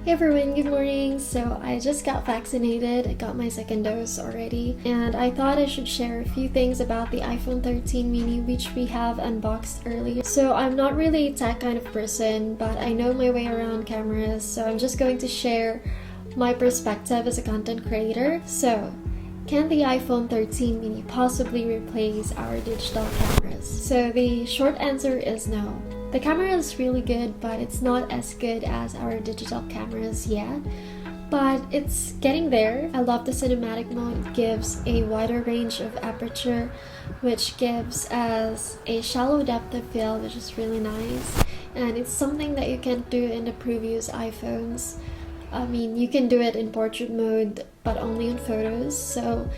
Hey everyone, good morning. So I just got vaccinated. I got my second dose already, and I thought I should share a few things about the iPhone 13 mini, which we have unboxed earlier. So I'm not really a tech kind of person, but I know my way around cameras, so I'm just going to share my perspective as a content creator. So, can the iPhone 13 mini possibly replace our digital cameras? So the short answer is no. The camera is really good, but it's not as good as our digital cameras yet. But it's getting there. I love the cinematic mode. It gives a wider range of aperture, which gives us a shallow depth of field, which is really nice. And it's something that you can't do in the previous iPhones. I mean, you can do it in portrait mode, but only in photos. So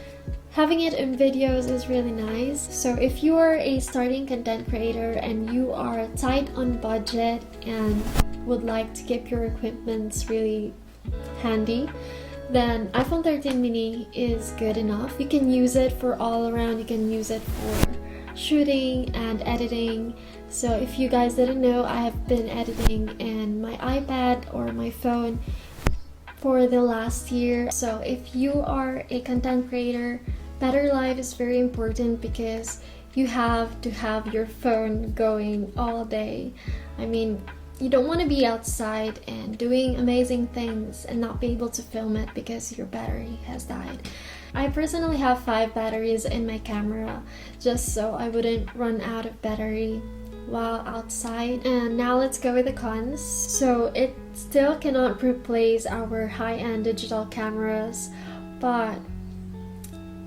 having it in videos is really nice. So if you are a starting content creator and you are tight on budget and would like to keep your equipment really handy, then iPhone 13 mini is good enough. You can use it for all around. You can use it for shooting and editing. So if you guys didn't know, I have been editing in my iPad or my phone for the last year. So if you are a content creator, battery life is very important because you have to have your phone going all day. I mean, you don't want to be outside and doing amazing things and not be able to film it because your battery has died. I personally have 5 batteries in my camera just so I wouldn't run out of battery while outside. And now let's go with the cons. So it still cannot replace our high-end digital cameras, but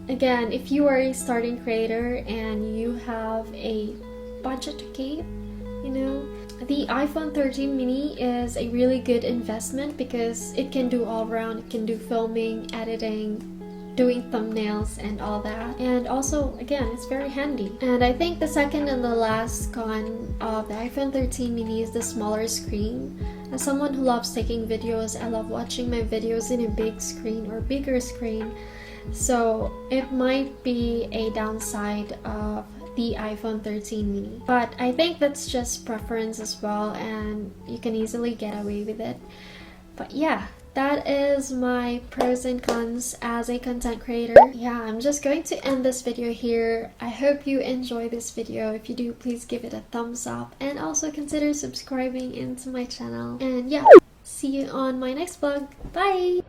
again, if you are a starting creator and you have a budget to keep, the iPhone 13 mini is a really good investment because it can do all around. It can do filming, editing, doing thumbnails and all that, and also again it's very handy. And I think the second and the last con of the iPhone 13 mini is the smaller screen. As someone who loves taking videos, I love watching my videos in a big screen or bigger screen, so it might be a downside of the iPhone 13 mini, but I think that's just preference as well, and you can easily get away with it. But yeah, that is my pros and cons as a content creator. Yeah, I'm just going to end this video here. I hope you enjoy this video. If you do, please give it a thumbs up and also consider subscribing into my channel. And yeah, see you on my next vlog. Bye!